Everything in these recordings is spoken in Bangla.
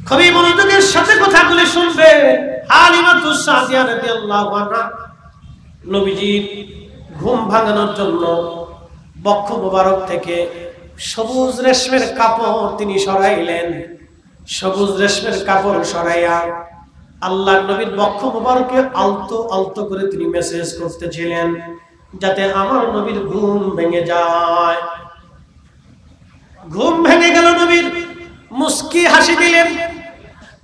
খুবই মনোযোগের সাথে কথাগুলি শুনবে। হালিমাতুস সাদিয়া রাদিয়াল্লাহু আনহা নবীজির ঘুম ভাঙানোর জন্য বক্ষ মোবারক থেকে সবুজ রেশমের কাপড় তিনি সরাইলেন। সবুজ রেশমের কাপড় সরাইয়া আল্লাহর নবীর বক্ষ মোবারকে আলতো আলতো করে তিনি মেসেজ করতেছিলেন যাতে আমার নবীর ঘুম ভেঙে যায়। ঘুম ভেঙে গেল, নবীর মুস্কি হাসি দিলেন।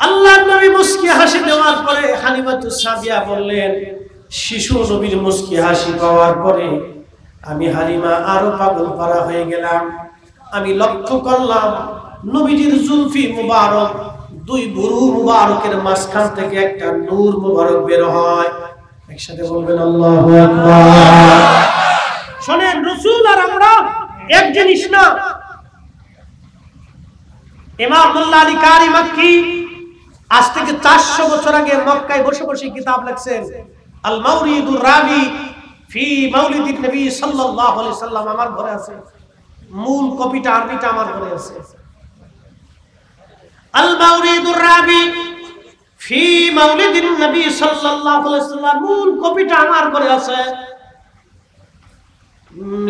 আল্লাহর নবী মুস্কি হাসি দেওয়ার পরে হালিমাতুস সাদিয়া বললেন, শিশু নবীর মুস্কি হাসি পাওয়ার পরে আমি হালিমা আরো পাগল পারা হয়ে গেলাম। আমি লক্ষ্য করলাম নবীজির জুলফি মুবারক, দুই বুরু মুবারকের মাঝখান থেকে একটা নূর মুবারক বের হয়। একসাথে বলবেন আল্লাহু আকবার। শুনেন, রাসূল আর আমরা এক জিনিস না। ইমাম আব্দুল্লাহ আলী কারি মক্কি আজ থেকে 400 বছর আগে মক্কায় বসে বসে কিতাব লিখছেন, আল মাওরিদুর রাবি ফি মাউলিদিন নবী সাল্লাল্লাহু আলাইহি সাল্লাম। আমার ঘরে আছে, মূল কপিটা আরবিটা আমার ঘরে আছে। আল মাওরিদুর রাবি ফি মাউলিদিন নবী সাল্লাল্লাহু আলাইহি সাল্লাম, মূল কপিটা আমার ঘরে আছে।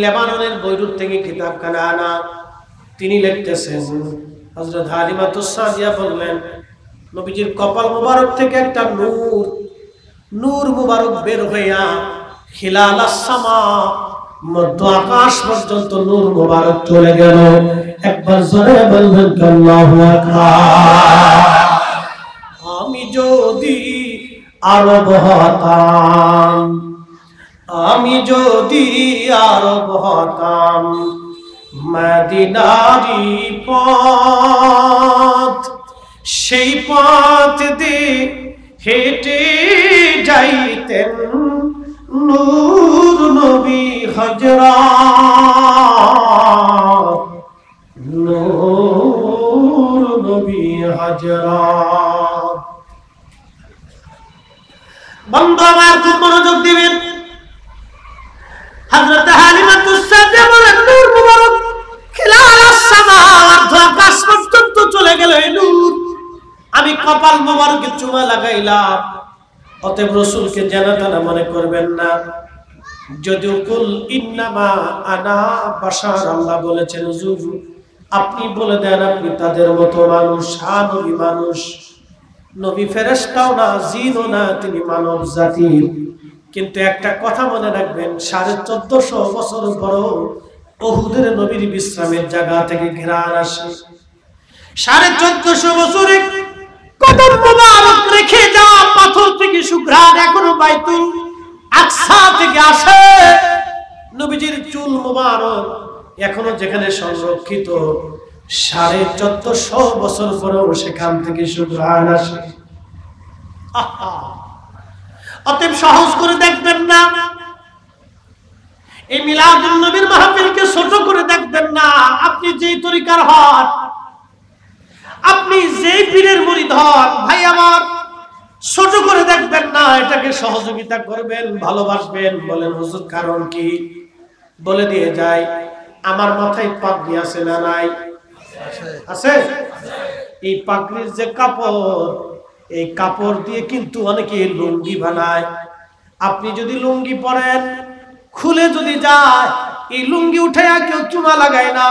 লেবাননের বৈরুত থেকে কিতাবখানা আনা। তিনি লিখতেছেন, হযরত হালিমাতুস সাদিয়া বললেন, নবীজির কপাল মুবারক থেকে একটা নূর মুবারক বের হইয়া খিলালাস সামা, মধ্য আকাশ পর্যন্ত নূর মুবারক চলে গেল। একবার জোরে বলবেন আল্লাহু আকবার। আমি যদি আরব হতাম, আমি যদি আরব হতাম, মদিনারি পথ, সেই পথ দিয়ে হেঁটে যাইতেন নূর নবী হযরত, নূর নবী হযরত। বন্ধু আমার, খুব মনোযোগ দিবেন। হযরত হালিমাতুস সাদিয়া বলেন, নূর মুবারক খিলালাস সামা, অর্ধ আকাশ পর্যন্ত চলে গেল এই নূর। আমি কপাল মুবারকে চুমা লাগাইলাম। অতএব রাসূলকে জানাতানা মনে করবেন না। যদিও কুল ইন্নামা আনা বাশার, আল্লাহ বলেছেন হুজুর আপনি বলে দেন আপনি তাদের মতো মানুষ। হ্যাঁ, নবী মানুষ, নবী ফেরেশতাও না, জিনও না, তিনি মানব জাতির। কিন্তু একটা কথা মনে রাখবেন, 1450 বছর পরও উহুদের নবীর বিশ্রামের জায়গা থেকে ঘেরান আসে। 1450 বছরে কদম মুবারক রেখে যাওয়া পাথর থেকে সুঘ্রাণ এখনো বাইতুল আকসা থেকে আসে। নবীজির চুল মুবারক এখনো যেখানে সংরক্ষিত, 1450 বছর পরেও সেখান থেকে সুঘ্রাণ আসে। অতএব সহজ করে দেখবেন না, এই মিলাদুন নবীর মাহফিলকে ছোট করে দেখবেন না। আপনি যেই তরিকার হন, আপনি যেই পীরের মুরিদ হন, ভাই আমার, ছোট করে দেখবেন না, এটাকে সহযোগিতা করবেন, ভালোবাসবেন। বলেন হুজুর কারণ কি? বলে দিয়ে যায়, আমার মাথায় পাগড়ি আছে না নাই? আছে। এই পাগড়ির যে কাপড়, এই কাপড় দিয়ে কিন্তু অনেকে লুঙ্গি বানায়। আপনি যদি লুঙ্গি পরেন, খুলে যদি যায়, এই লুঙ্গি উঠে কেউ চুমা লাগায় না,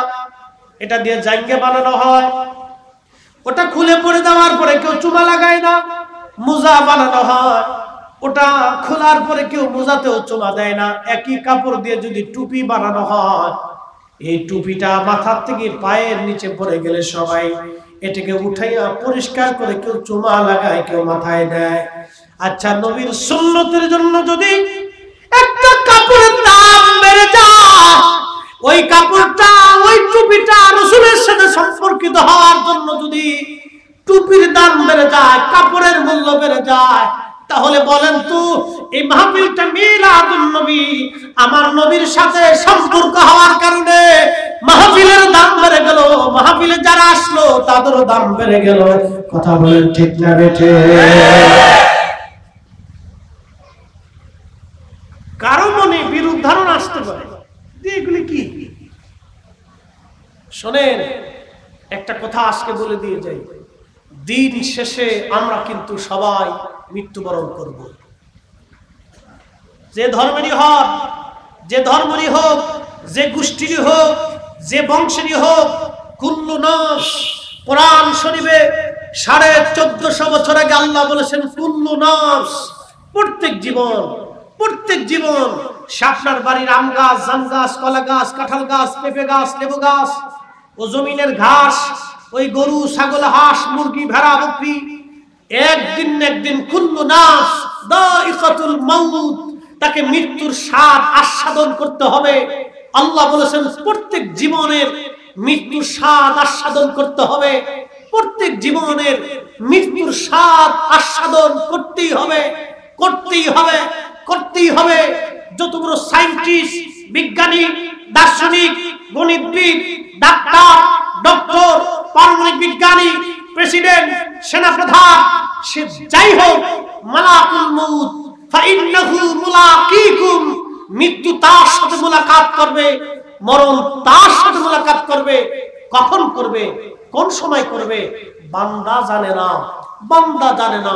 এটা দিয়ে জাঙ্গে বানানো হয়। ওটা খুলে পড়ে যাওয়ার পরে কেউ চুমা লাগায় না, মোজা বানানো হয়। ওটা খোলার পরে কেউ মোজাতেও চুমা দেয় না। একই কাপড় দিয়ে যদি টুপি বানানো হয়, এই টুপিটা মাথার থেকে পায়ের নিচে পড়ে গেলে সবাই এটাকে উঠাইয়া পরিষ্কার করে কেউ চুমা লাগায়, কেউ মাথায় দেয়। আচ্ছা, নবীর সুন্নতের জন্য যদি একটা কাপড়ের দাম বেড়ে যায়, ওই কাপড়টা, ওই টুপিটা রাসূলের সাথে সম্পর্কিত হওয়ার জন্য যদি টুপির দাম বেড়ে যায়, কাপড়ের মূল্য বেড়ে যায়, তাহলে বলেন তো এই মাহফিলটা মিলাদুন নবী, আমার নবীর সাথে সম্পর্ক হওয়ার কারণে মাহফিলের দাম বেড়ে গেল, মাহফিলে যারা আসলো তাদেরও দাম বেড়ে গেল। কথা বলেন ঠিক না বেঠে? কারো মনে বিরূপ ধারণা আসতে পারে, এগুলি কি? শোনেন, একটা কথা আজকে বলে দিয়ে যাই, দিন শেষে আমরা কিন্তু সবাই মৃত্যুবরণ করব। যে ধর্মেরই হোক, যে গোষ্ঠীরই হোক, যে বংশেরই হোক, কুল্লু নাস, কোরআন শরীফে 1450 বছর আগে আল্লাহ বলেছেন কুল্লু নাস, প্রত্যেক জীবন আপনার বাড়ির আম গাছ, জাম গাছ, কলা গাছ, কাঁঠাল গাছ, পেঁপে গাছ, লেবু গাছ, ও জমিনের ঘাস, ওই গরু, ছাগল, হাঁস, মুরগি, ভেড়া, বকরি, একদিন কুল্লু নাস দাইকাতুল মাউত, তাকে মৃত্যুর স্বাদ আস্বাদন করতে হবে। আল্লাহ বলেছেন প্রত্যেক জীবনের মৃত্যুর স্বাদ আস্বাদন করতে হবে, প্রত্যেক জীবনের মৃত্যুর স্বাদ আস্বাদন করতেই হবে। যত বড় সায়েন্টিস্ট, বিজ্ঞানী, দার্শনিক, গণিতবিদ, ডাক্তার, ডক্টর, পারমাণবিক বিজ্ঞানী, প্রেসিডেন্ট, সেনাপ্রধান, সে যাই হোক, মালাকুল মউত ফাইন্নাহু মুলাকিকুম, মৃত্যু তার সাথে মুলাকাত করবে, মরণ তার সাথে মুলাকাত করবে। কখন করবে, কোন সময় করবে, বান্দা জানে না।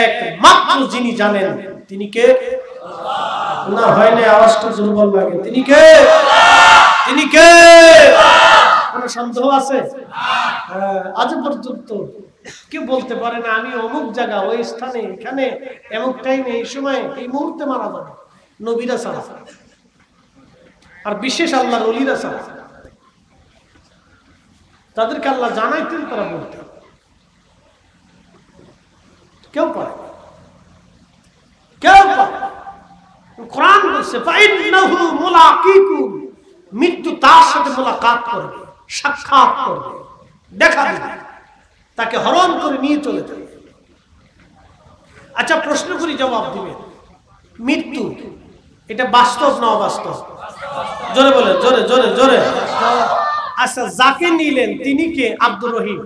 একমাত্র যিনি জানেন তিনি কে? না হয় না, আওয়াজটা দুর্বল লাগে। তিনি কে? কোন সন্দেহ আছে? আজ পর্যন্ত কেউ বলতে পারে না আমি অমুক জায়গা, ওই স্থানে, এখানে, এমুক টাইমে, এই সময়, এই মুহূর্তে মারা যাবে। নবীরা ছাড়া আর বিশেষ আল্লাহর ওলিরা ছাড়া, তাদেরকে আল্লাহ জানাইতেন, তারা বলতেন। কেউ পারে। কোরআন বলছে ফাইন্নাহু মুলাকিকুম, মৃত্যু তার সাথে মুলাকাত করবে, সাক্ষাৎ করবে, দেখা দিবে, তাকে হরণ করে নিয়ে চলে যাবে। আচ্ছা, প্রশ্ন করি, জবাব দিবেন। মৃত্যু এটা বাস্তব না অবাস্তব? জোরে বলে, জোরে। আচ্ছা, যাকে নিলেন তিনি কে? আব্দুর রহিম,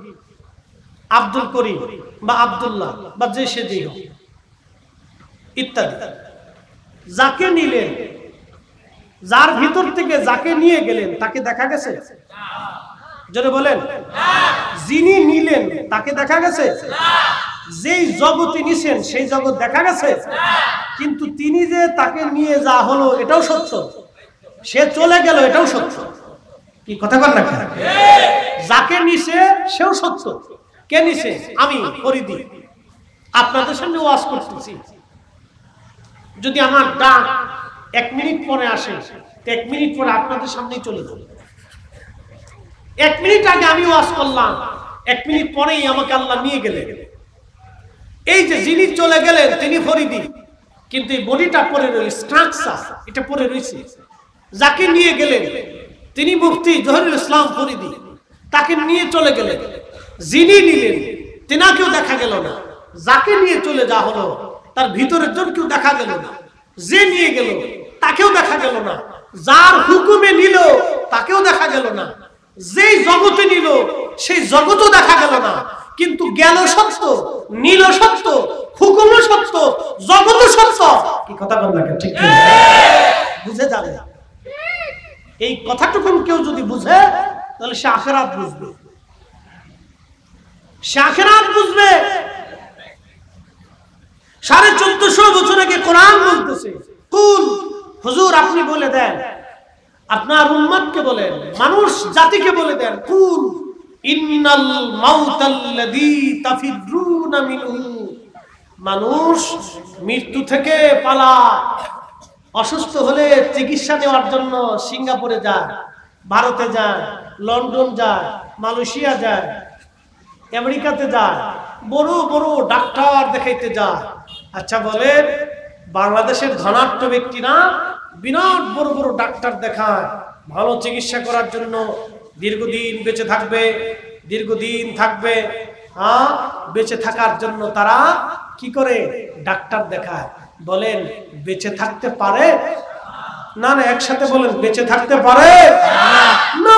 আব্দুল করিম বা আব্দুল্লাহ বা যে সে যেই হোক ইত্যাদি। যাকে নিলেন, যার ভিতর থেকে যাকে নিয়ে গেলেন তাকে দেখা গেছে? জোরে বলেন। যিনি নিলেন তাকে দেখা গেছে? যেই জগতে নিছেন সেই জগৎ দেখা গেছে? কিন্তু তিনি যে তাকে নিয়ে যা হলো এটাও সত্য, সে চলে গেল এটাও সত্য। কি কথা বল না? যাকে নিছে সেও সত্য। কে নিছে? আমি ফরিদি আপনাদের সামনে ওয়াজ করতেছি। যদি আমার ডাক 1 মিনিট পরে আসে, 1 মিনিট পরে আপনাদের সামনেই চলে যাবে। 1 মিনিট আগে আমি ওয়াজ করলাম, 1 মিনিট পরেই আমাকে আল্লাহ নিয়ে গেলেন। এই যে যিনি চলে গেলেন তিনি ফরিদি, কিন্তু এই বডিটা পরে রয়েছে, স্ট্রাকচার এটা পরে রয়েছে। যাকে নিয়ে গেলেন তিনি মুফতি জহিরুল ইসলাম ফরিদি, তাকে নিয়ে চলে গেলেন। যিনি নিলেন তেনাকেও দেখা গেল না। যাকে নিয়ে চলে যা হলো তার ভিতরের জনকেও দেখা গেল না। যে নিয়ে গেল তাকেও দেখা গেল না। যার হুকুমে নিল তাকেও দেখা গেল না। যেই জগতে নিল সেই জগতও দেখা গেল না। কিন্তু গেল সত্য, নিল সত্য, হুকুমও সত্য, জগতও সত্য। কি কথা বল না? ঠিক বুঝে যাবে। এই কথাটুকু কেউ যদি বুঝে তাহলে সে আখিরাত বুঝবে, সে আখিরাত বুঝবে। 1450 বছর আগে কোরআন বলতেছে, কুল, হুজুর আপনি বলে দেন, আপনার উম্মতকে বলেন, মানুষ জাতিকে বলে দেন, কুল ইন্নাল মাউতাল্লাযী তাফিরুনা মিনহু, মানুষ মৃত্যু থেকে পালায়। অসুস্থ হলে চিকিৎসা নেওয়ার জন্য সিঙ্গাপুরে যায়, ভারতে যায়, লন্ডন যায়, মালয়েশিয়া যায়, আমেরিকাতে যায়, বড় বড় ডাক্তার দেখাইতে যায়। আচ্ছা বলেন, বাংলাদেশের ধনাঢ্য ব্যক্তিরা বিরাট বড় বড় ডাক্তার দেখায় ভালো চিকিৎসা করার জন্য, দীর্ঘদিন বেঁচে থাকবে। বেঁচে থাকার জন্য তারা কি করে? ডাক্তার দেখায়। বলেন বেঁচে থাকতে পারে? না, একসাথে বলেন, বেঁচে থাকতে পারে? না,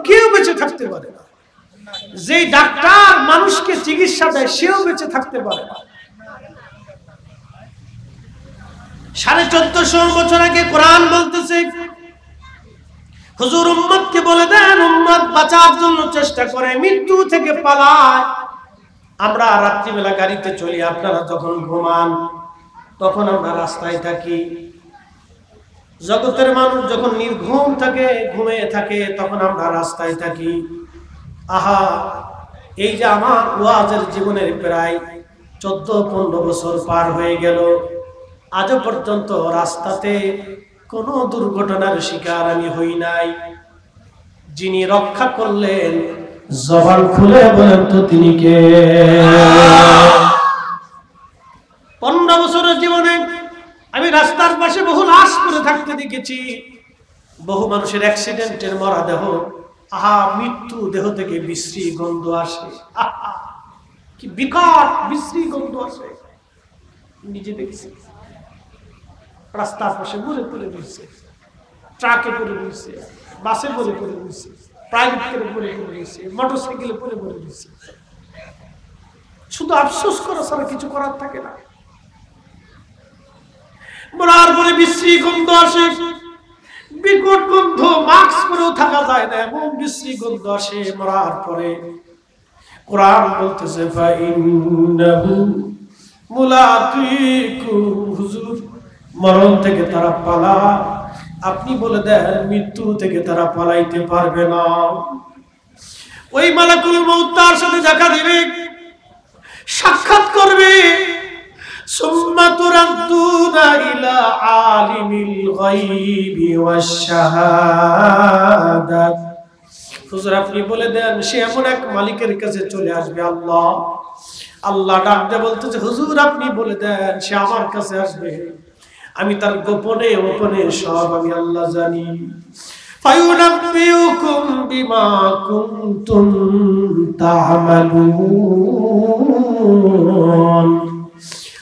কেউ বেঁচে থাকতে পারে না। যে ডাক্তার মানুষকে চিকিৎসা দেয় সেও বেঁচে থাকতে পারে না। 1450 বছর আগে কোরআন বলতেছে, হুজুর উম্মতকে বলে দেন, উম্মত বাঁচার জন্য চেষ্টা করে, মৃত্যু থেকে পালায়। আমরা রাত্রিবেলা গাড়িতে চলি, আপনারা যখন ঘুমান তখন আমরা রাস্তায় থাকি। জগতের মানুষ যখন নির্ঘুম থাকে, ঘুমিয়ে থাকে, তখন আমরা রাস্তায় থাকি। আহা, এই যে আমার ওয়াজের জীবনের প্রায় 14-15 বছর পার হয়ে গেল, আজও পর্যন্ত রাস্তাতে কোনো দুর্ঘটনার শিকার আমি হই নাই। যিনি রক্ষা করলেন, জবান খুলে বলেন তো তিনি কে? 15 বছরের জীবনে আমি রাস্তার পাশে বহু লাশ পড়ে থাকতে দেখেছি, বহু মানুষের অ্যাক্সিডেন্টের মরা দেহ। আহা, মৃত্যু দেহ থেকে বিশ্রী গন্ধ আসে, কি বিকট বিশ্রী গন্ধ আসে। নিজে দেখছি রাস্তার পাশে মরে পড়ে রয়েছে, ট্রাকে পড়ে রয়েছে, বাসে পড়ে পড়ে রয়েছে, প্রাইভেট করে পড়ে পড়ে রয়েছে, মোটরসাইকেলে পড়ে পড়ে রয়েছে। শুধু আফসোস করা ছাড়া কিছু করার থাকে না। মরার পরে বিশ্রী গন্ধ আসে, বিকট গন্ধ, মাস্ক পরেও থাকা যায় না, এমন বিশ্রী গন্ধ আসে মরার পরে। কোরআন বলতেছে ফাইন্নাহু মুলাকিকুম, হুজুর মরণ থেকে তারা পালা। আপনি বলে দেন মৃত্যু থেকে তারা পালাইতে পারবে না। ওই মালাকুল মউত তার সাথে দেখা দিবে, সাক্ষাৎ করবে। সুম্মা তুরাদ্দুনা ইলা আলিমিল গায়বি ওয়াশ শাহাদাত। হুজুর আপনি বলে দেন সে এমন এক মালিকের কাছে চলে আসবে, আল্লাহ। আল্লাহ ডাক দিয়ে বলতেছে হুজুর আপনি বলে দেন সে আমার কাছে আসবে, আমি তার গোপনে গোপনে সব আমি আল্লাহ জানি। ফায়ুনাব্বিউকুম বিমা কুনতুম তা'মালুন।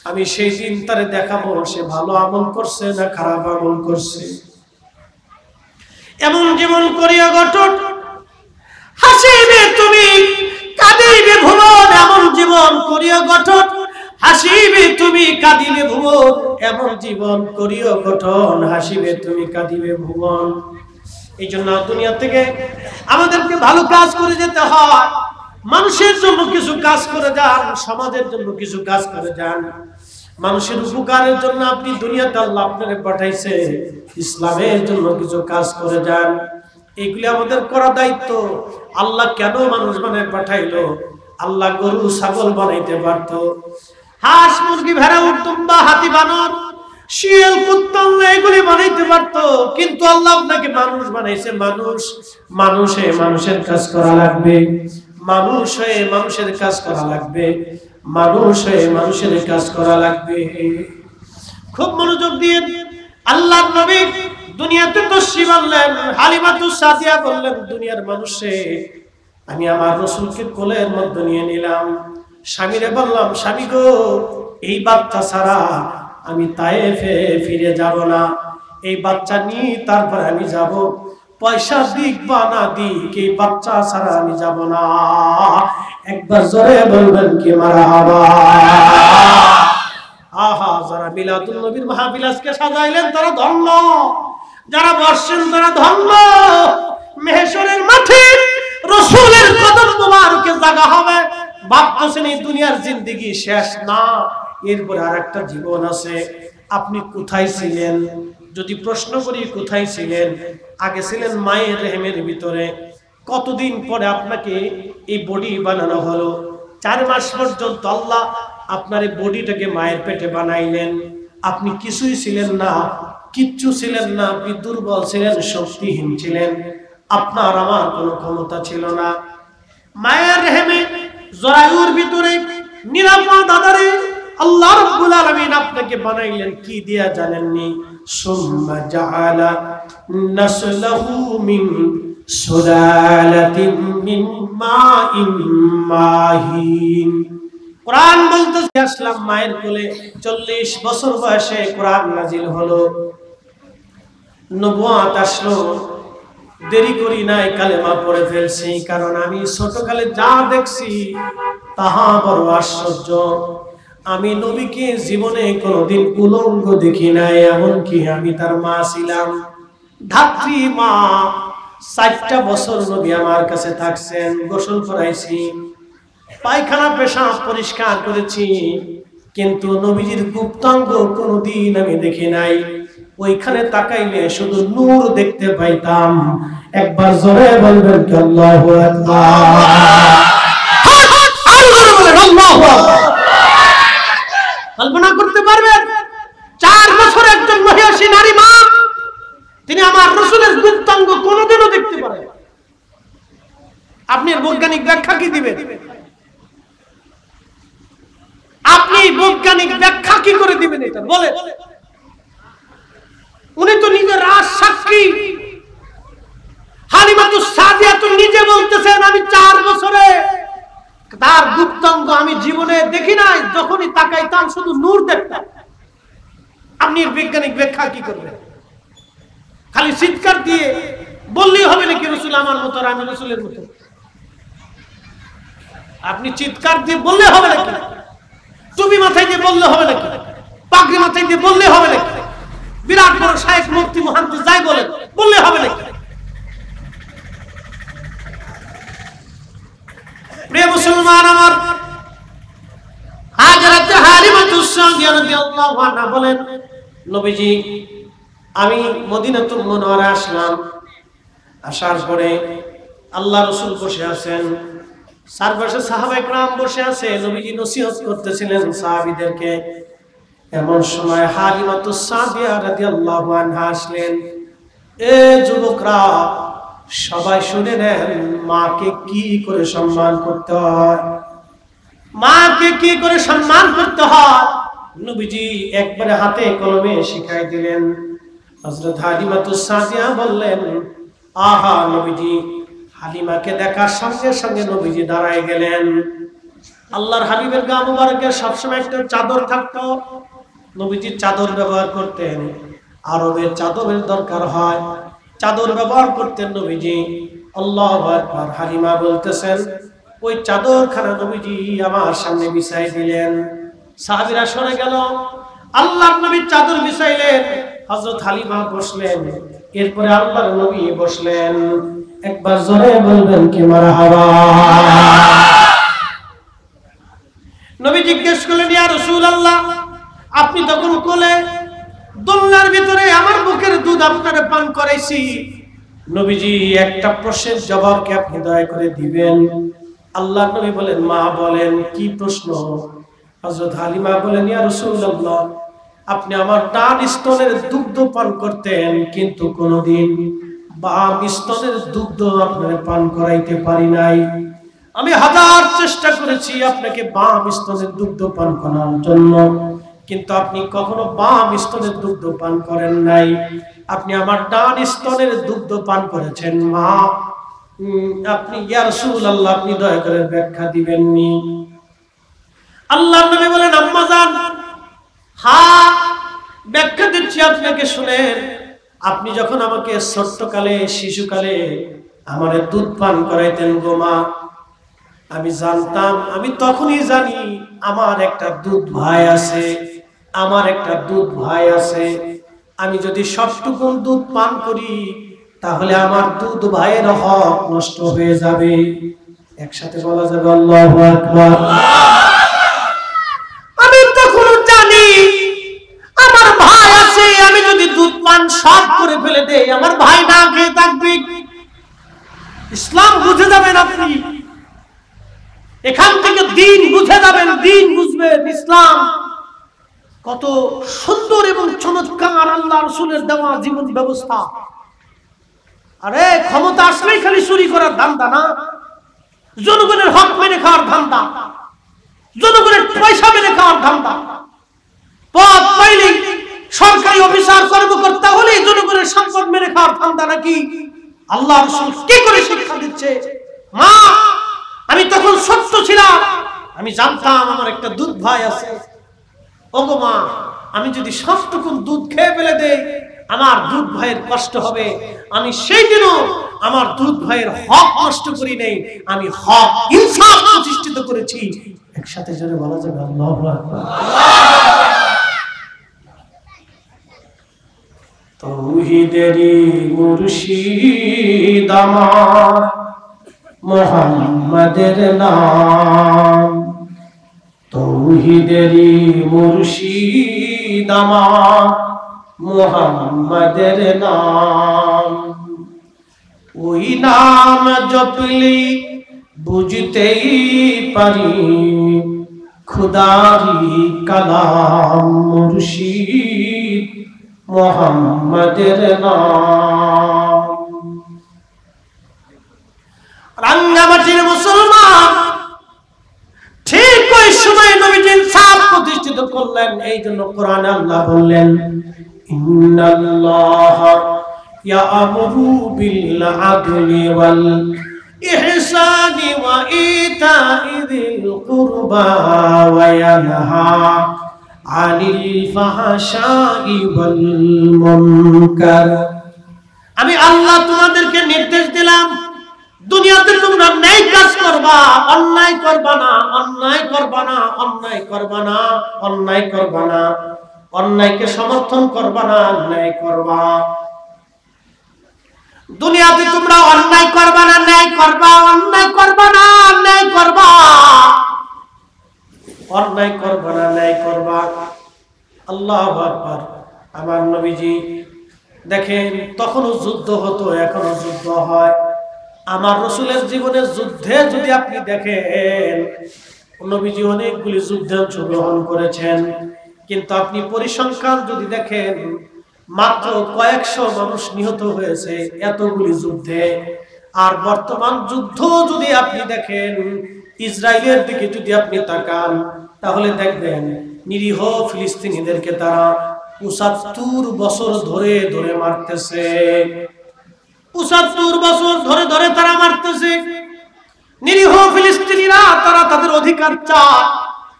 আমি সেই দিন তারে দেখাবো সে ভালো আমল করছে না খারাপ আমল করছে। এমন জীবন করিয়া গঠন, হাসিবে তুমি কাঁদিবে ভুবন। এমন জীবন করিয়া গঠন, হাসিবে তুমি কাঁদিবে ভুবন। এমন জীবন করিয়া গঠন, হাসিবে তুমি কাঁদিবে ভুবন। এই জন্য দুনিয়া থেকে আমাদেরকে ভালো কাজ করে যেতে হয়। মানুষের জন্য কিছু কাজ করে যান, সমাজের জন্য কিছু কাজ করে যান। মানুষের উপকারের জন্য আপনি দুনিয়াতে আল্লাহ আপনাকে পাঠাইছে, ইসলামের জন্য কিছু কাজ করে যান। এগুলি আমাদের করা দায়িত্ব। আল্লাহ কেন মানুষ বানায় পাঠাইলো? আল্লাহ গরু ছাগল বানাইতে পারত, হাঁস মুরগি ভেড়া উট দুম্বা হাতি বানর শিয়াল কুত্তা এগুলি বানাইতে পারত, কিন্তু আল্লাহ আপনাকে মানুষ বানাইছে। মানুষ হয়ে মানুষের কাজ করা লাগবে, মানুষ হয়ে মানুষের কাজ করা লাগবে, মানুষ হয়ে মানুষের কাজ করা লাগবে। খুব মনোযোগ দিয়ে আল্লাহর নবী দুনিয়াতে তশরিফ আনলেন। হালিমাতুস সাদিয়া বললেন দুনিয়ার মানুষে আমি আমার রাসূলকে কোলের মধ্যে নিয়ে নিলাম। স্বামীরে বললাম স্বামী গো, এই বাচ্চা ছাড়া আমি তায়েফে ফিরে যাব না। এই বাচ্চা নিয়ে তারপর আমি যাব। পয়সা দিক বা না দিক, এই বাচ্চা ছাড়া আমি যাব না। একবার জোরে বলবেন কি মারহাবা। আহা, যারা মিলাদুন নবীর মাহফিল আজকে সাজাইলেন তারা ধন্য, যারা বসছেন তারা ধন্য। মেহশরের মাঠে রাসূলের কদম মোবারকে জায়গা হবে। ভাবতেছেন এই দুনিয়ার জিন্দেগি শেষ না, এরপর আরেকটা জীবন আছে। আপনি কোথায় ছিলেন? যদি প্রশ্ন করি কোথায় ছিলেন? আগে ছিলেন মায়ের রেহেমের ভিতরে। কতদিন পরে আপনাকে এই বডি বানানো হলো? 4 মাস পর্যন্ত আল্লাহ আপনার এই বডিটাকে মায়ের পেটে বানাইলেন। আপনি কিছুই ছিলেন না, কিচ্ছু ছিলেন না। আপনি দুর্বল ছিলেন, শক্তিহীন ছিলেন, আপনার আমার কোনো ক্ষমতা ছিল না। মায়ের রেহেমে জরায়ুর ভিতরে নিরাপদ আধারে আল্লাহ রাব্বুল আলামিন আপনাকে বানাইলেন কি দিয়া জানেননি? সুম্মা জাআলা নাসলাহু মিন সুলালাতিন মিন মাইন মাহিন। কোরআন বলতেছে আসলাম মায়ের কোলে। 40 বছর বয়সে কোরআন নাজিল হলো, নবুয়ত আসলো। দেরি করি নাই, কালেমা পড়ে ফেলছি। কারণ আমি ছোটকালে যা দেখছি তাহা বড় আশ্চর্য। আমি নবীকে জীবনে কোনোদিন উলঙ্গ দেখি নাই, এমনকি আমি তার মা ছিলাম, ধাত্রী মা। 4টা বছর নবী আমার কাছে থাকছেন, গোসল করাইছি, পায়খানা পেশাব পরিষ্কার করেছি, কিন্তু নবীজির গুপ্তাঙ্গ কোনোদিন আমি দেখি নাই। ওইখানে তাকাইলে শুধু নূর দেখতে পাইতাম। একবার জোরে বলবেন কি আল্লাহু আকবার? আরো জোরে বলেন আল্লাহু আকবার। কল্পনা করতে পারবেন 4 বছর একজন মহিষী নারী মা, তিনি আমার রাসূলের গুপ্তাঙ্গ কোনোদিনও দেখতে পারেন। আপনি বৈজ্ঞানিক ব্যাখ্যা কি দিবেন? আপনি বৈজ্ঞানিক ব্যাখ্যা কি করে দিবেন এটা বলে? উনি তো নিজের রাজ সাক্ষী। হালিমাতুস সাদিয়া তো নিজে বলতেছেন আমি 4 বছরে তার গুপ্তাঙ্গ আমি জীবনে দেখি নাই, যখনই তাকাইতাম শুধু নূর দেখতাম। আপনি এর বৈজ্ঞানিক ব্যাখ্যা কি করবেন? খালি চিৎকার দিয়ে বললেই হবে নাকি রাসূল আমার মতো আর আমি রাসূলের মতো? আপনি চিৎকার দিয়ে বললে হবে নাকি? টুপি মাথায় দিয়ে বললে হবে নাকি? পাগড়ি মাথায় দিয়ে বললে হবে নাকি? বিরাট বড় শায়েখ মুফতি মুহাদ্দিস যাই বলেন বললে হবে নাকি? প্রিয় মুসলমান আমার, হযরত হালিমাতুস সাদিয়া রাদিয়াল্লাহু আনহা বলেন, নবীজি আমি মদিনাতুল মুনাওয়ারা আসলাম। আসার পরে আল্লাহ রাসূল বসে আছেন, চারপাশে সাহাবায়ে কেরাম বসে আছে। নবীজি নসিহত করতেছিলেন সাহাবীদেরকে। এমন সময় হালিমাতুস সাদিয়া রাদিয়াল্লাহু আনহা আসলেন। এ যুবকরা সবাই শুনে নেন, মাকে কি করে সম্মান করতে হয়, মাকে কি করে সম্মান করতে হয় নবীজি একবারে হাতে কলমে শিখাই দিলেন। হযরত হালিমাতুস সাদিয়া বললেন, আহা নবীজি। হালিমাকে দেখার সঙ্গে সঙ্গে নবীজি দাঁড়ায় গেলেন। আল্লাহর হাবিবের গা মুবারকে সবসময় একটা চাদর থাকতো, নবীজি চাদর ব্যবহার করতেন। আরবের চাদরের দরকার হয়, চাদর ব্যবহার করতেন নবীজি। আল্লাহু আকবার। হালিমা বলতেছেন, ওই চাদরখানা নবীজি আমার সামনে বিছাই দিলেন। সাহাবীরা সরে গেল, আল্লাহর নবী চাদর বিছাইলেন, হযরত হালিমা বসলেন, এরপরে আল্লাহর নবী বসলেন। একবার জোরে বলবেন কি মারহাবা। নবী জিজ্ঞেস করলেন, ইয়া রাসূলুল্লাহ, আপনি তখন কোলে দোলনার ভিতরে আমার বুকের দুধ আপনারে পান করাইছি, নবীজি একটা প্রশ্নের জবাব কি আপনি দয়া করে দিবেন? আল্লাহর নবী বলেন, মা বলেন কি প্রশ্ন? হযরত হালিমা বলেন, ইয়া রাসূলুল্লাহ, আপনি আমার ডান স্তনের দুগ্ধ পান করতেন, কিন্তু কোনদিন বাম স্তনের দুগ্ধ আপনাকে পান করাইতে পারি নাই। আমি 1000 চেষ্টা করেছি আপনাকে বাম স্তনের দুগ্ধ পান করানোর জন্য, কিন্তু আপনি কখনো বাম স্তনের দুগ্ধ পান করেন নাই। আপনি আমার ডান স্তনের দুগ্ধ পান করেছেন। মা আপনি ইয়া রাসূলুল্লাহ, আপনি দয়া করে ব্যাখ্যা দিবেননি? আল্লাহর নবী বলেন, আম্মা জান, হ্যাঁ ব্যাখ্যা দিচ্ছি আপনাকে, শুনেন। আপনি যখন আমাকে ছোট্টকালে শিশুকালে আমারে দুধ পান করাইতেন গো মা, আমি জানতাম, আমি তখনই জানি আমার একটা দুধ ভাই আছে, আমার একটা দুধ ভাই আছে। আমি যদি সবটুকুন দুধ পান করি তাহলে আমার দুধ ভাইয়ের হক নষ্ট হয়ে যাবে। একসাথে বলা যাবে আল্লাহু আকবার। আমি তখন জানি আমার ভাই আছে, আমি যদি দুধ পান সব করে ফেলে দেই আমার ভাই না খেয়ে থাকবে। ইসলাম বুঝে যাবেন আপনি, এখান থেকে দিন বুঝে যাবেন, দিন বুঝবেন। ইসলাম কত সুন্দর এবং চমৎকার আল্লাহ রাসূলের দেওয়া জীবন ব্যবস্থা। আরে ক্ষমতা আসলেই খালি চুরি করার ধান্দা না, জনগণের হক মেরে খাওয়ার ধান্দা, জনগণের পয়সা মেরে খাওয়ার ধান্দা। পদ পাইলেই সরকারি অফিসার কর্মকর্তা হলেই জনগণের সম্পদ মেরে খাওয়ার ধান্দা নাকি? আল্লাহ রাসূল কি করে শিক্ষা দিচ্ছে? মা আমি তখন ছোট্ট ছিলাম, আমি জানতাম আমার একটা দুধ ভাই আছে। ওগো মা, আমি যদি সবটুকু দুধ খেয়ে ফেলে দেই আমার দুধ ভাইয়ের কষ্ট হবে। আমি সেই দিনও আমার দুধ ভাইয়ের হক নষ্ট করি নাই, আমি হক ইনসাফ প্রতিষ্ঠিত করেছি। একসাথে জোরে বলা যাবে আল্লাহু আকবার। তাওহীদেরই মুর্শিদ আমার মুহাম্মাদের নাম, তৌহিদেরই মুর্শিদ আমার মুহাম্মাদের নাম। ওই নাম জপলি বুঝতেই পারি খুদারি কালাম মুর্শিদ মুহাম্মাদের নাম। রাঙ্গামাটির মুসলমান ঠিক ওই সময় নবীজি ইনসাফ প্রতিষ্ঠিত করলেন। এই জন্য কোরআনে আল্লাহ বললেন ইন্নাল্লাহা ইয়া'মুরু বিল আদলি ওয়াল ইহসানি ওয়া ইতা'i যিল কুরবা ওয়া ইয়ানহা আনিল ফাহশাই ওয়াল মুনকার। আমি আল্লাহ তোমাদেরকে নির্দেশ দিলাম দুনিয়াতে তোমরা ন্যায় কাজ করবা, অন্যায় করবা না, অন্যায় করবা না, অন্যায় করবা না, অন্যায় করবা না, অন্যায়কে সমর্থন করবা না, ন্যায় করবা। দুনিয়াতে তোমরা অন্যায় করবা না, ন্যায় করবা, অন্যায় করবা না, ন্যায় করবা, অন্যায় করবা না, ন্যায় করবা। আল্লাহু আকবার। আমার নবীজি দেখেন তখনও যুদ্ধ হতো, এখনো যুদ্ধ হয়। আমার রাসূলের জীবনের যুদ্ধে যদি আপনি দেখেন নবীজি অনেকগুলি যুদ্ধে অংশগ্রহণ করেছেন, কিন্তু আপনি পরিসংখ্যান যদি দেখেন মাত্র কয়েকশো মানুষ নিহত হয়েছে এতগুলি যুদ্ধে। আর বর্তমান যুদ্ধ যদি আপনি দেখেন, ইসরায়েলের দিকে যদি আপনি তাকান তাহলে দেখবেন নিরীহ ফিলিস্তিনিদেরকে তারা ৭৫ বছর ধরে ধরে মারতেছে। ৭৫ বছর ধরে ধরে তারা মারতেছে। নিরীহ ফিলিস্তিনিরা তারা তাদের অধিকার চায়।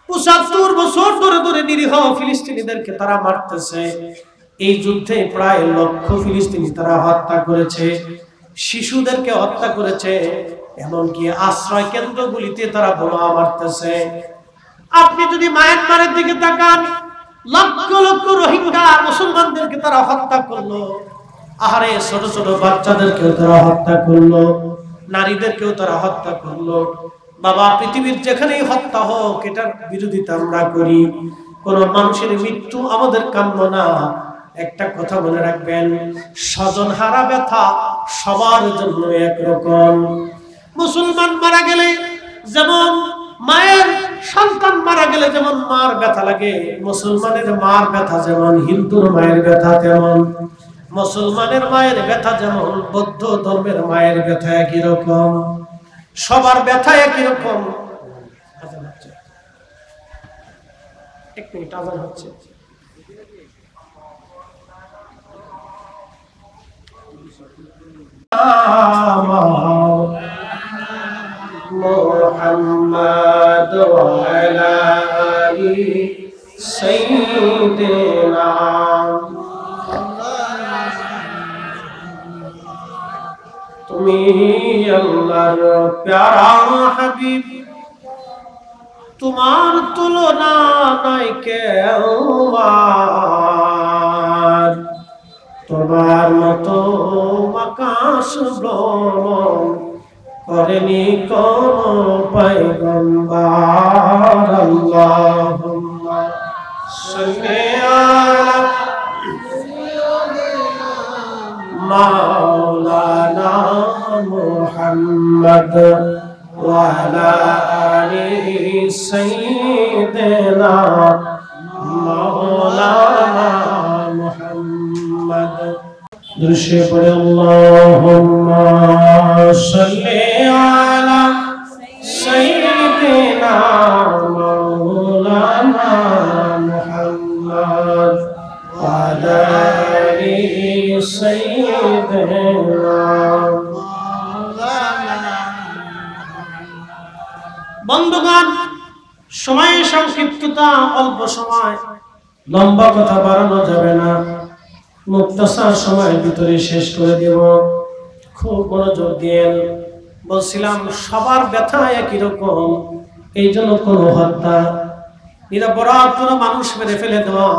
৭৫ বছর ধরে ধরে নিরীহ ফিলিস্তিনিদেরকে তারা মারতেছে। এই যুদ্ধে প্রায় ১ লক্ষ ফিলিস্তিনি তারা হত্যা করেছে, শিশুদেরকে হত্যা করেছে, এমনকি আশ্রয় কেন্দ্রগুলিতে তারা বোমা মারতেছে। আপনি যদি মায়ানমারের দিকে তাকান, লক্ষ লক্ষ রোহিঙ্গা মুসলমানদেরকে তারা হত্যা করলো। আহারে ছোট ছোট বাচ্চাদেরকেও তারা হত্যা করলো, নারীদেরকেও তারা হত্যা করলো। বাবা, পৃথিবীর যেখানেই হত্যা হোক এটার বিরোধিতা আমরা করি। কোন মানুষের মৃত্যু আমাদের কাম্য না। একটা কথা মনে রাখবেন, স্বজন হারা ব্যথা সবার জন্য একরকম। মুসলমান মারা গেলে যেমন মায়ের সন্তান মারা গেলে যেমন মার ব্যথা লাগে, মুসলমানের মার ব্যথা যেমন হিন্দুর মায়ের ব্যথা তেমন, মুসলমানের মায়ের ব্যথা যেমন বৌদ্ধ ধর্মের মায়ের ব্যথা একই রকম। সবার ব্যথা একই রকম। এক মিনিট, আজান হচ্ছে। মুহাম্মদ ওয়া আলা আলি সাইয়্যিদিনা। তুমি আল্লাহর প্যারা হাবিব, তোমার তুলনা নাই কেউ আর। তোমার মতো আকাশ ভ্রমণ করেনি কোন পয়গম্বর। আল্লাহুম্মা সাল্লি আলা মাওলানা মুহাম্মদ ওয়া আলা আলি সাইয়্যিদিনা মাওলানা মুহাম্মদ। দুরূদে পড়ে আল্লাহুম্মা সাল্লি আলা সাইয়্যিদিনা মাওলানা মুহাম্মদ ওয়া আলা আলি সাইয়্যিদিনা। বন্ধুগণ, সময় সংক্ষিপ্ততা, অল্প সময়, লম্বা কথা বাড়ানো যাবে না। মুক্তাসার সময়ের ভিতরে শেষ করে দেব। খুব মনোযোগ দিয়েন। বলছিলাম সবার ব্যথা একই রকম। এই জন্য কোন হত্যা, নিরপরাধ কোন মানুষ মেরে ফেলে দেওয়া,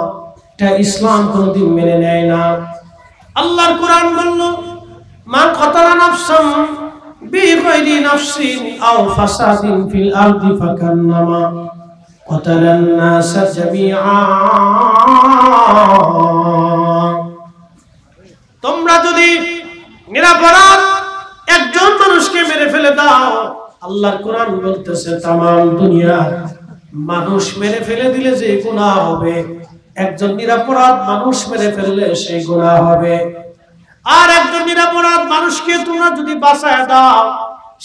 এটা ইসলাম কোনদিন মেনে নেয় না। আল্লাহর কোরআন বলল, মান কাতালা নাফসান বিগাইরি নাফসিন আও ফাসাদিন ফিল আরদি ফাকান্নামা قتل الناس جميعا তোমরা যদি নিরপরাধ একজন মানুষকে মেরে ফেলে দাও, আল্লাহর কোরআন বলতেছে तमाम দুনিয়ার মানুষ মেরে ফেলে দিলে যে গুনাহ হবে, একজন নিরপরাধ মানুষ মেরে ফেললে সেই গুনাহ হবে। আর একজন নিরপরাধ মানুষকে তোমরা যদি বাঁচায় দাও,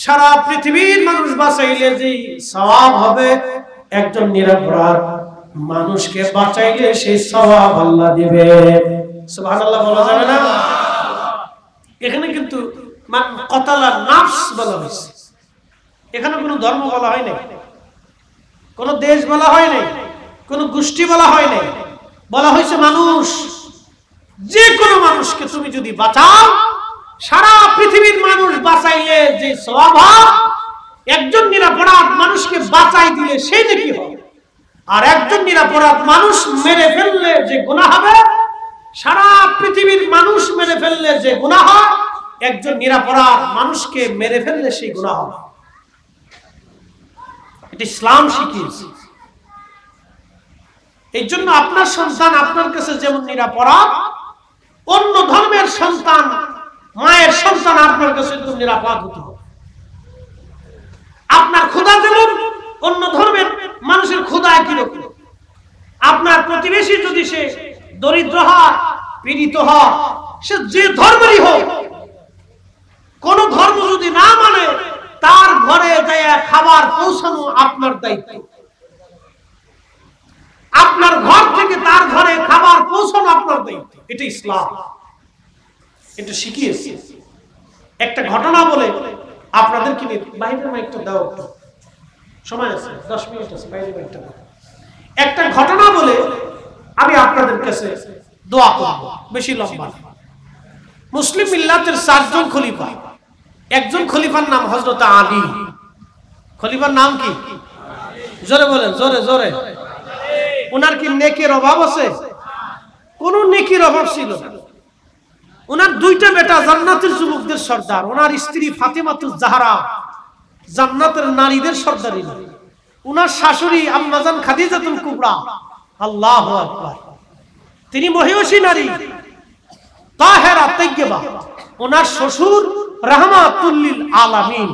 সারা পৃথিবীর মানুষ বাঁচাইলে যে সওয়াব হবে, একজন নিরপরাধ মানুষকে বাঁচাইলে সেই সওয়াব আল্লাহ দিবে। সুবহানাল্লাহ বলা যাবে না? এখানে কিন্তু মান কতালা নাফস বলা হয়েছে, এখানে কোনো ধর্ম বলা হয় নাই, কোনো দেশ বলা হয় নাই, কোনো গোষ্ঠী বলা হয় নাই, বলা হয়েছে মানুষ। যে কোনো মানুষকে তুমি যদি বাঁচাও, সারা পৃথিবীর মানুষ বাঁচাইলে যে সওয়াব হয়, একজন নিরপরাধ মানুষকে বাঁচাই দিলে সেই যে কি হবে। আর একজন নিরপরাধ মানুষ মেরে ফেললে যে গুনাহ হবে, সারা পৃথিবীর মানুষ মেরে ফেললে যে গুনাহ হয়, একজন নিরপরাধ মানুষকে মেরে ফেললে সেই গুনাহ হবে। এটা ইসলাম শিখিয়েছে। এই জন্য আপনার সন্তান আপনার কাছে যেমন নিরপরাধ, অন্য ধর্মের সন্তান, মায়ের সন্তান আপনার কাছে একদম নিরাপদ হতে হবে। আপনার খোদা যেমন অন্য ধর্মের মানুষের খোদা একই রকম। আপনার প্রতিবেশী যদি সে দরিদ্র হয়, পীড়িত হয়, সে যে ধর্মেরই হোক, কোন ধর্ম যদি না মানে, তার ঘরে যায় খাবার পৌঁছানো আপনার দায়িত্ব। আপনার ঘর থেকে তার ঘরে খাবার পৌঁছানো আপনার দায়িত্ব। এটা ইসলাম, এটা শিখিয়েছে। একটা ঘটনা বলে আপনাদের কি বাইরের মাইকটা দাও, সময় আছে 10 মিনিট আছে, বাইরের মাইকটা দাও। একটা ঘটনা বলে আমি আপনাদের কাছে দোয়া করব, বেশি লম্বা। মুসলিম মিল্লাতের 4 জন খলিফা, একজন খলিফার নাম হযরত আলী। খলিফার নাম কি? জোরে বলেন, জোরে জোরে। ওনার কি নেকির অভাব আছে? কোন নেকির অভাব ছিল না। ওনার 2টা বেটা জান্নাতের যুবকদের সর্দার। ওনার স্ত্রী ফাতেমাতুজ জাহরা জান্নাতের নারীদের সর্দারী। ওনার শাশুড়ি আম্মাজান খাদিজাতুল কুবরা, আল্লাহু আকবার, তিনি মহিয়সী নারী, তাহেরা তাইয়্যিবা। ওনার শ্বশুর রাহমাতুল লিল আলামিন।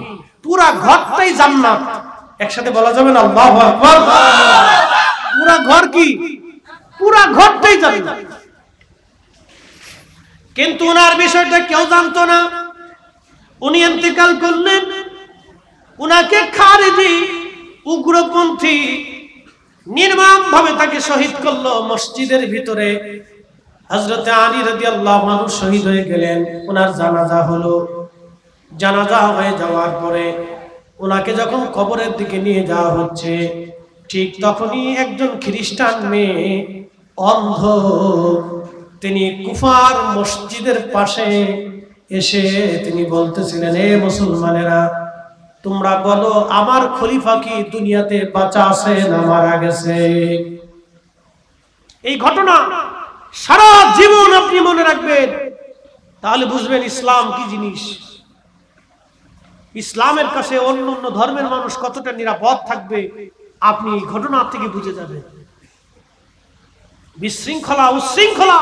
পুরা ঘরটাই জান্নাত। একসাথে বলা যাবে না আল্লাহু আকবার? পুরা ঘর কি? পুরা ঘরটাই জান্নাত। কিন্তু ওনার বিষয়টা কেউ জানতো না। উনি ইন্তেকাল করলেন, উনাকে খারিজি উগ্রপন্থী নির্মম ভাবে তাকে শহীদ করলো মসজিদের ভিতরে। হযরত আলী রাদিয়াল্লাহু আনহু শহীদ হয়ে গেলেন। ওনার জানাজা হলো। জানাজা হয়ে যাওয়ার পরে ওনাকে যখন কবরের দিকে নিয়ে যাওয়া হচ্ছে, ঠিক তখনই একজন খ্রিস্টান মেয়ে, অন্ধ, তিনি কুফার মসজিদের পাশে এসে তিনি বলতেছিলেন, হে মুসলমানেরা, তোমরা বলো আমার খলিফা কি দুনিয়াতে বাঁচা আছে না মারা গেছে? এই ঘটনা সারা জীবন আপনি মনে রাখবেন, তাহলে বুঝবেন ইসলাম কি জিনিস। ইসলামের কাছে অন্য অন্য ধর্মের মানুষ কতটা নিরাপদ থাকবে আপনি এই ঘটনা থেকে বুঝে যাবেন। বিশৃঙ্খলা, উচ্ছৃঙ্খলা,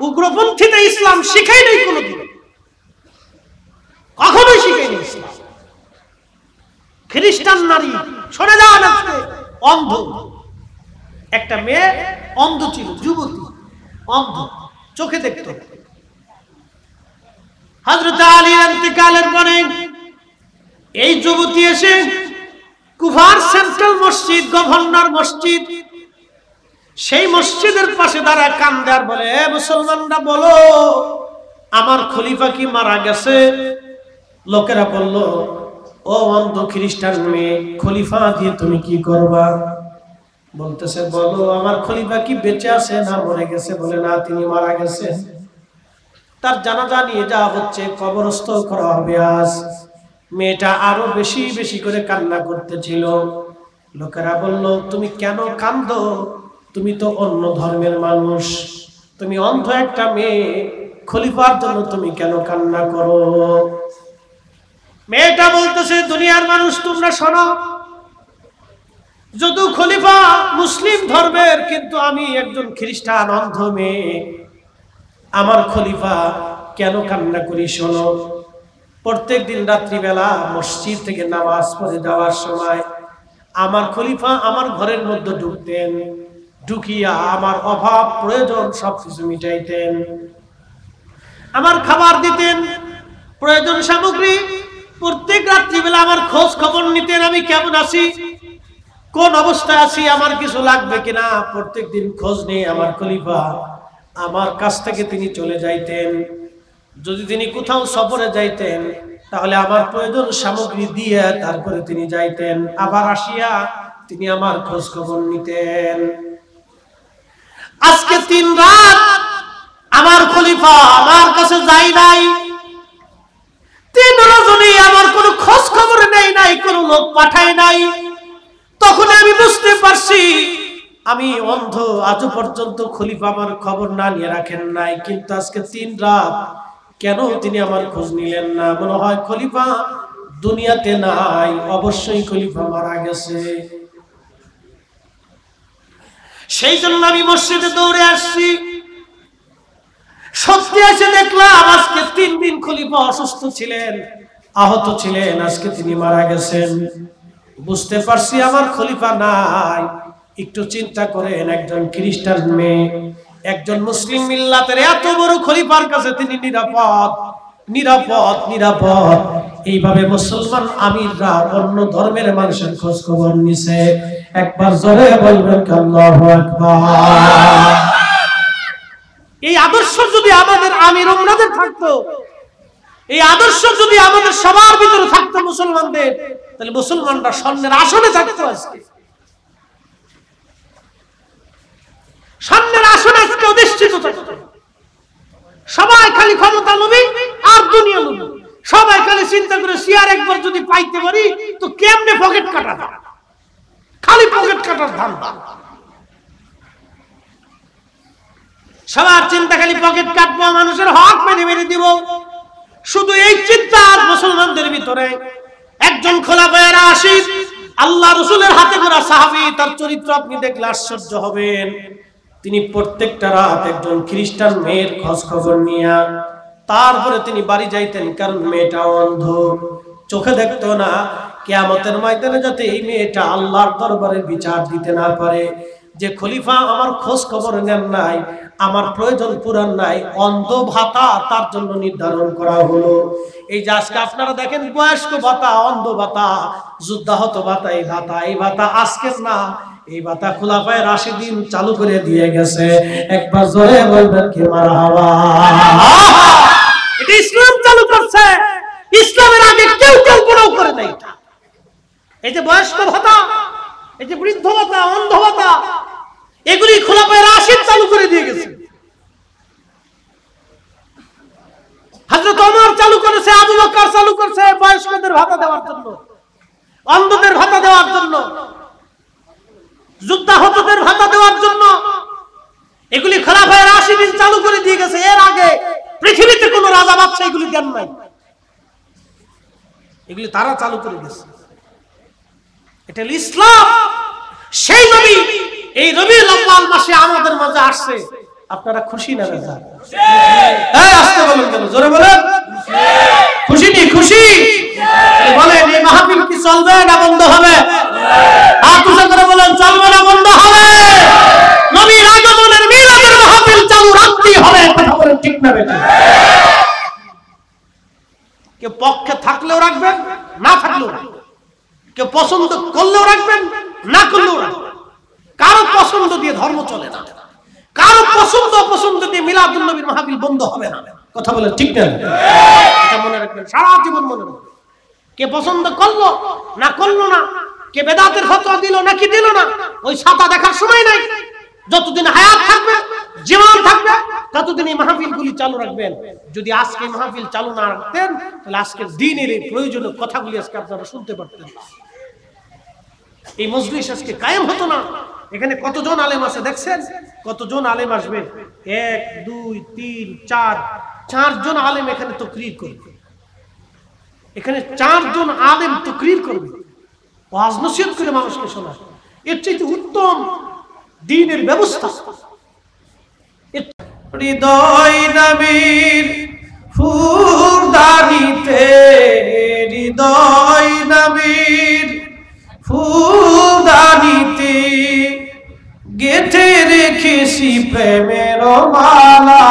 উগ্রপন্থীতে ইসলাম শিখাই নেই, কোনোদিন কখনোই শিখাই নেই ইসলাম। খ্রিস্টান নারী, সরে যান আজকে, অন্ধ, একটা মেয়ে অন্ধ ছিল, যুবতী অন্ধ, চোখে দেখত। হযরত আলীর ইন্তেকালের পরে এই যুবতী এসে কুফার সেন্ট্রাল মসজিদ, গভর্নর মসজিদ, সেই মসজিদের পাশে দাঁড়ায় কান্দে আর বলে, হে মুসলমানরা বলো আমার খলিফা কি মারা গেছে? লোকেরা বলল, ও অন্ধ খ্রিস্টান মেয়ে, খলিফা দিয়ে তুমি কি করবা? বলতেছে, বলো আমার খলিফা কি বেঁচে আছে না মরে গেছে? বলে, না, তিনি মারা গেছে। তার জানাজা নিয়ে যাওয়া হচ্ছে, কবরস্থ করা হবে আজ। মেয়েটা আরো বেশি বেশি করে কান্না করতেছিল। লোকেরা বলল, তুমি কেন কাঁদো? তুমি তো অন্য ধর্মের মানুষ, তুমি অন্ধ একটা মেয়ে, খলিফার জন্য তুমি কেন কান্না করো? মেয়েটা বলতেছে, দুনিয়ার মানুষ তোমরা শোনো, যদু খলিফা মুসলিম ধর্মের, কিন্তু আমি একজন খ্রিস্টান অন্ধ মেয়ে। আমার খলিফা কেন কান্না করি শোনো। প্রত্যেক দিন রাত্রিবেলা মসজিদ থেকে নামাজ পড়ে যাওয়ার সময় আমার খলিফা আমার ঘরের মধ্যে ঢুকতেন, ঢুকিয়া আমার অভাব প্রয়োজন সবকিছু মিটাইতেন, আমার খাবার দিতেন, প্রয়োজন সামগ্রী। প্রত্যেক রাত্রিবেলা আমার খোঁজ খবর নিতেন, আমি কেমন আছি, কোন অবস্থায় আছি, আমার কিছু লাগবে কিনা। প্রত্যেক দিন খোঁজ নিয়ে আমার খলিফা আমার কাছ থেকে তিনি চলে যাইতেন। যদি তিনি কোথাও সফরে যাইতেন তাহলে আমার প্রয়োজন সামগ্রী দিয়ে তারপরে তিনি যাইতেন, আবার আসিয়া তিনি আমার খোঁজ খবর নিতেন। আজকে 3 রাত আমার খলিফা আমার কাছে যাই নাই, 3 রজনী আমার কোনো খোঁজ খবর নেই নাই, কোনো লোক পাঠায় নাই। তখন আমি বুঝতে পারছি আমি অন্ধ, আজও পর্যন্ত খলিফা আমার খবর না নিয়ে রাখেন নাই। কিন্তু আজকে 3 রাত কেন তিনি আমার খোঁজ নিলেন না? মনে হয় খলিফা দুনিয়াতে নাই, অবশ্যই খলিফা মারা গেছে। সেই জন্য আমি মসজিদে দৌড়ে আসছি। সত্যি এসে দেখলাম আজকে 3 দিন খলিফা অসুস্থ ছিলেন, আহত ছিলেন, আজকে তিনি মারা গেছেন। বুঝতে পারছি আমার খলিফা নাই। একটু চিন্তা করেন, একজন খ্রিস্টান মেয়ে একজন মুসলিম মিল্লাতের এত বড় খলিফার কাছে তিনি নিরাপদ, নিরাপদ, নিরাপদ। এইভাবে মুসলমান আমিররা অন্য ধর্মের মানুষের খোঁজ খবর নিছে। একবার জোরে বলবেন আল্লাহু আকবার। এই আদর্শ যদি আমাদের আমির উম্মাদের থাকতো, এই আদর্শ যদি আমাদের সবার ভিতরে থাকতো মুসলমানদের, তাহলে মুসলমানরা স্বর্ণের আসনে থাকতো। আজকে স্বর্ণের আসনে আজকে অধিষ্ঠিত থাকতো। সবাই খালি ক্ষমতা লোভী আর দুনিয়া লোভী। সবাই খালি চিন্তা করে চেয়ার একবার যদি পাইতে পারি তো কেমনে পকেট কাটা, খালি পকেট কাটার ধান্দা। সবার চিন্তা খালি পকেট কাটবো, মানুষের হক মেরে মেরে দিব, শুধু এই চিন্তা মুসলমানদের ভিতরে। একজন খোলাফায়ে রাশিদ, আল্লাহ রাসূলের হাতে গড়া সাহাবী, তার চরিত্র আপনি দেখলে আশ্চর্য হবেন। তিনি প্রত্যেকটা রাত একজন খ্রিস্টান মেয়ের খোঁজ খবর নিয়ে তারপরে তিনি বাড়ি যাইতেন, কারণ মেয়েটা অন্ধ, চোখে দেখতো না। কিয়ামতের ময়দানে যাতে এই মেয়েটা আল্লাহর দরবারে বিচার দিতে না পারে যে খলিফা আমার খোঁজ খবর নেন নাই, আমার প্রয়োজন পূরণ নাই, অন্ধ ভাতা তার জন্য নির্ধারণ করা হলো। এই যে আজকে আপনারা দেখেন বয়স্ক ভাতা, অন্ধ ভাতা, যুদ্ধাহত ভাতা, এই ভাতা আজকের না, এই ভাতা খোলাফায়ে রাশিদিন চালু করে দিয়ে গেছে। একবার জোরে বলবেন কি মারহাবা। এটা ইসলাম চালু করছে, ইসলামের আগে কেউ কল্পনাও করে নাই। এই যে বয়স্ক ভাতা, এই যে বৃদ্ধ ভাতা, অন্ধ ভাতা, এগুলি খোলাফায়ে রাশিদ চালু করে দিয়ে গেছে। হযরত ওমর চালু করেছে, আবু বকর চালু করেছে, বয়স্কদের ভাতা দেওয়ার জন্য, অন্ধদের ভাতা দেওয়ার জন্য, যুদ্ধাহতদের ভাতা দেওয়ার জন্য। এগুলি খোলাফায়ে রাশিদিন চালু করে দিয়ে গেছে। এর আগে পৃথিবীতে কোন রাজা বাদশা এগুলি দেন নাই, এগুলি তারা চালু করে গেছে। এটা ইসলাম। সেই নবী এই রবিউল আউয়াল মাসে আমাদের মাঝে আসছে। আপনারা খুশি না বেজার? এই আস্তে বলেন, কেন জোরে বলেন? খুশি নি? খুশি বলেন। এই মাহফিল কি চলবে না বন্ধ হবে? হাত উঁচু করে বলেন, চলবে না বন্ধ হবে? নবীর আগমনের মিলাদের মাহফিল চালু রাখতেই হবে। কথা বলেন ঠিক না বেঠিক? কেউ পক্ষে থাকলেও রাখবেন, না থাকলেও রাখবেন, কেউ পছন্দ করলেও রাখবেন, না করলেও রাখবেন। কারো পছন্দ দিয়ে ধর্ম চলে না, কারো পছন্দ অপছন্দ দিয়ে মিলাদুন নবীর মাহফিল বন্ধ হবে না। কথা বলেন ঠিক না? এটা মনে রাখবেন, সারা জীবন মনে রাখবেন। কে পছন্দ করলো না করলো না, কে বেদাতের ফতোয়া দিল নাকি দিল না, ওই ছাতা দেখার সময় নাই। যতদিন হায়াত থাকবে, জীবন থাকবে, ততদিন এই মাহফিলগুলি চালু রাখবেন। যদি আজকে মাহফিল চালু না রাখতেন তাহলে আজকের দিনের এই প্রয়োজনীয় কথাগুলি আজকে আপনারা শুনতে পারতেন। এই মজলিস আজকে কায়েম হতো না। এখানে কতজন আলেম আছে দেখছেন? কতজন আলেম আসবে? 1 2 3 4 চারজন আলেম এখানে তাকরীর করবে। এখানে 4 জন আলেম তাকরীর করবে, ওয়াজ নসিহত করে মানুষকে শোনাবে। এর চেয়ে উত্তম দ্বীনের ব্যবস্থা। হৃদয় নবীর ফুলদানিতে, হৃদয় নবীর ফুলদানিতে গেঁথে রেখেছি প্রেমের মালা।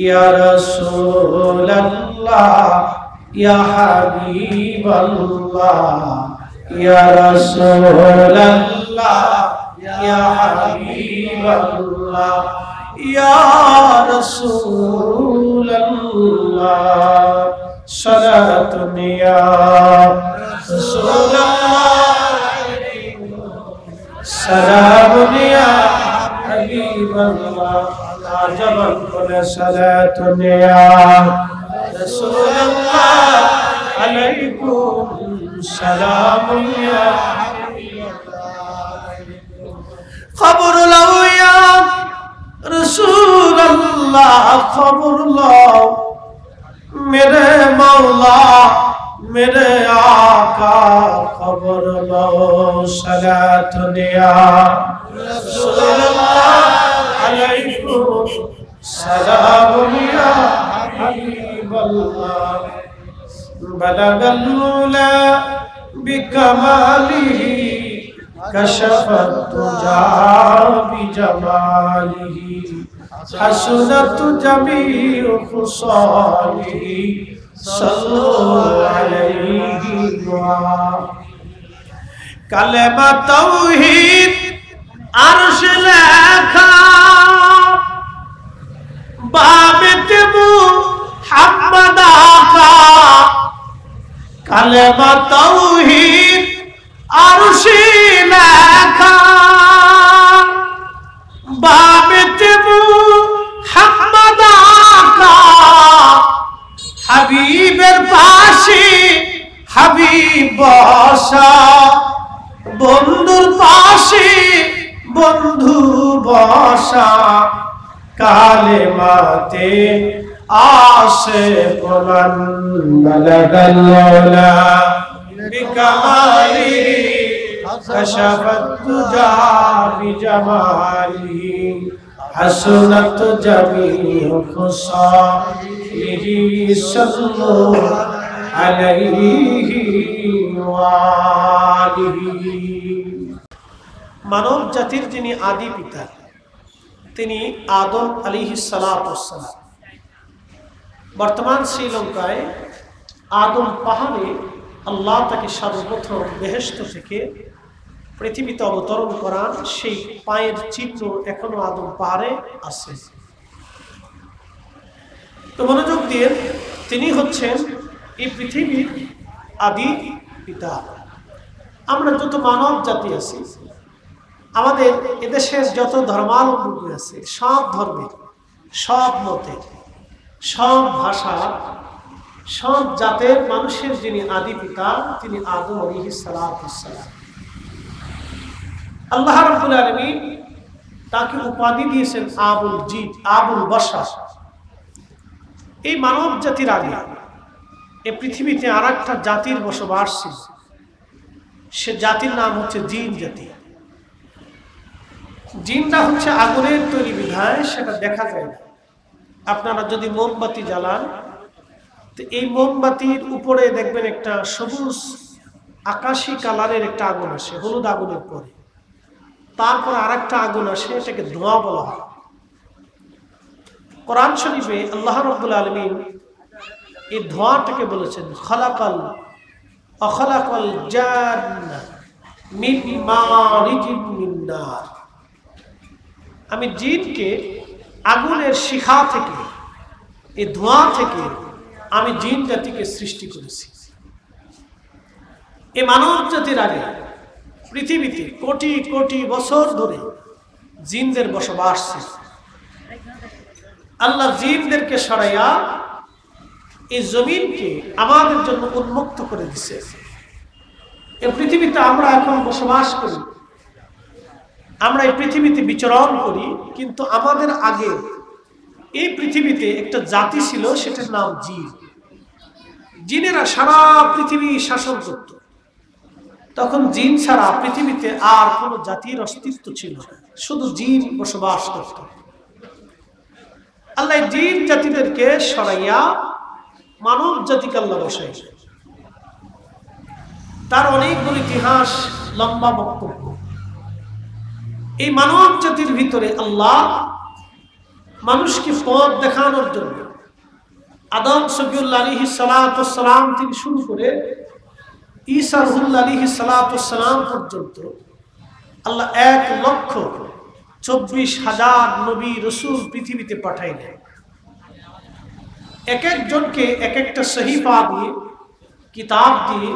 ইয়া রাসূলুল্লাহ ইয়া হাবিবাল্লাহ, ইয়া রাসূলুল্লাহ ইয়া হাবিবাল্লাহ, ইয়া রাসূলুল্লাহ সালাতুন ইয়া রাসূলুল্লাহ, সালামুন ইয়া হাবিবাল্লাহ, আজমান কোনে সালাতুন ইয়া রাসূলুল্লাহ, আলাইকুম সালামুন ইয়া খবর লও ইয়া রাসূলুল্লাহ, খবর লও মেরে মাওলা মেরে আকা, খবর লও সালাতুন ইয়া রাসূলুল্লাহ, আলাইকুম সালামুন ইয়া হাবিবাল্লাহ। বালাগাল মুলা বিকামালিহি কাশাফাত তুজা বিজামালিহি, হাসনাত জামিউ খুসালিহি, সাল্লু আলাইহি ওয়া। কালেমা তাওহীদ আরশে লেখা, বাবেতে মুহাম্মদ আকা। কালেমা তাওহীদ আরশে লেখা, বাবেতে মুহাম্মদ আকা। হাবিবের পাশে হাবিব বসা, বন্ধুর পাশে বন্ধু বসা। কালেমাতে আসে প্রমাণ, বালাগাল মওলা বিকামালিহি কাশাফাত তুজা বিজামালিহি, হাসনাত জামিউ খুসালিহি, সাল্লু আলাইহি ওয়া আলিহি। মানব জাতির যিনি আদি পিতা, তিনি আদম আলাইহিস সালাতু ওয়াস সালাম। বর্তমান শ্রীলঙ্কায় আদম পাহাড়ে আল্লাহ তাকে সর্বপ্রথম বেহেশত থেকে পৃথিবীতে অবতরণ করান, সেই পায়ের চিহ্ন এখনো আদম পাহাড়ে আছে। তো মনোযোগ দিয়ে, তিনি হচ্ছেন এই পৃথিবীর আদি পিতা। আমরা যত মানব জাতি আছি, আমাদের এদেশের যত ধর্মাবলম্বী আছে, সব ধর্মের, সব মতের, সব ভাষা, সব জাতের মানুষের যিনি আদি পিতা, তিনি আদম আলাইহিস সালাতু ওয়াস সালাম। আল্লাহ রাব্বুল আলামিন তাকে উপাধি দিয়েছেন আবুল জিদ, আবুল বাশার। এই মানব জাতির আগে এই পৃথিবীতে আরেকটা জাতির বসবাস ছিল, সে জাতির নাম হচ্ছে জিন জাতি। জিনটা হচ্ছে আগুনের তৈরি বিধায় সেটা দেখা যায় না। আপনারা যদি মোমবাতি জ্বালান, তো এই মোমবাতির উপরে দেখবেন একটা সবুজ আকাশী কালারের একটা আগুন আসে, হলুদ আগুনের পরে। তারপর আরেকটা আগুন আসে, এটাকে ধোঁয়া বলা হয়। কোরআন শরীফে আল্লাহ রাব্বুল আলামিন এই ধোঁয়াটাকে বলেছেন খালাকাল আখলাকাল জান্না মিন মারিজিন মিন নার। আমি জিনকে আগুনের শিখা থেকে, এই ধোঁয়া থেকে আমি জিন জাতিকে সৃষ্টি করেছি। এই মানব জাতির আগে পৃথিবীতে কোটি কোটি বছর ধরে জিনদের বসবাস ছিল। আল্লাহ জিনদেরকে সরাইয়া এই জমিনকে আমাদের জন্য উন্মুক্ত করে দিছে। এই পৃথিবীতে আমরা এখন বসবাস করি, আমরা এই পৃথিবীতে বিচরণ করি, কিন্তু আমাদের আগে এই পৃথিবীতে একটা জাতি ছিল, সেটার নাম জিন। জিনেরা সারা পৃথিবী শাসন করত। তখন জিন ছাড়া পৃথিবীতে আর কোনো জাতির অস্তিত্ব ছিল না, শুধু জিন বসবাস করত। আল্লাহ জিন জাতিদেরকে সরাইয়া মানব জাতিকে আল্লাহ বসাই। তার অনেকগুলো ইতিহাস, লম্বা বক্তব্য। এই মানব জাতির ভিতরে আল্লাহ মানুষকে পথ দেখানোর জন্য আদম সফিউল্লাহ আলাইহিস সালাতু ওয়াস সালাম থেকে শুরু করে ঈসা রুহুল্লাহ আলাইহিস সালাতু ওয়াস সালাম পর্যন্ত আল্লাহ 1,24,000 নবী রাসূল পৃথিবীতে পাঠাইলেন। এক একজনকে এক একটা সহিফা দিয়ে, কিতাব দিয়ে